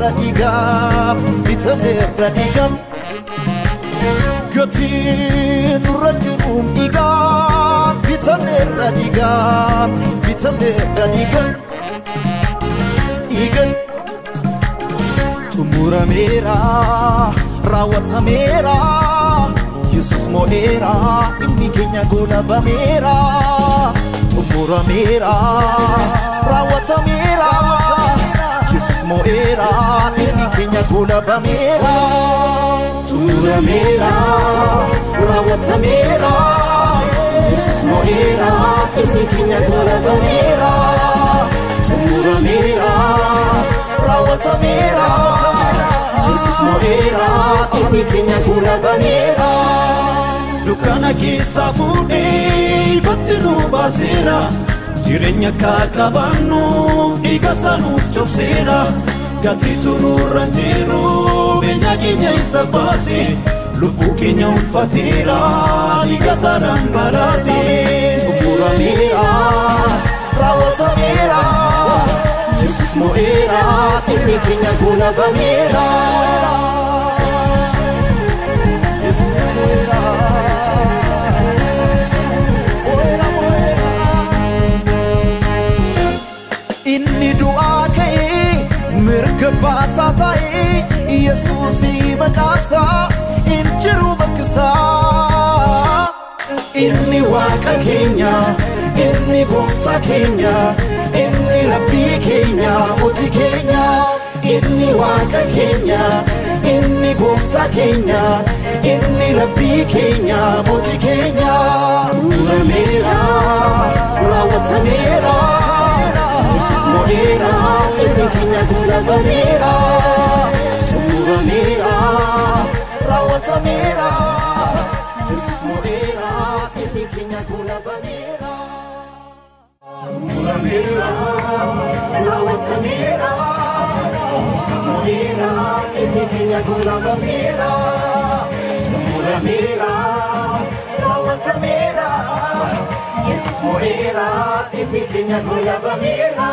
radigan bitamne radigan gatin rajum igan bitamne radigan igan tumura mera rawata mera Jesus moera inni kenya gola bamera tumura mera rawata mera Jesus moera inni kenya gola bamera tumura mera rawata mera Jesus moera inni kenya gola bamera tumura mera rawata mera Jesus moera inni kenya gola bamera dukana kisa fude batru basira jirenya kakabanu igasanu chopsira gatituru randiru benya kenya isabasi lupu kenya ulfatira igasaran barasi tumura mera rawata mera Jesus moera inni kenya gola bamera inni du'a kai mirkaba satai Yesusi makasa injiru baksa inni waqa kenya inni gofta kenya inni rabbi kenya moti kenya inni waqa kenya inni gofta kenya inni rabbi kenya moti kenya tumura mera rawata mera Jesus moera inni kenya gola bamera tumura mera rawata mera Jesus moera inni kenya gola bamera tumura mera rawata mera Jesus moera inni kenya gola bamera tumura mera rawata mera Jesus moera inni kenya gola bamera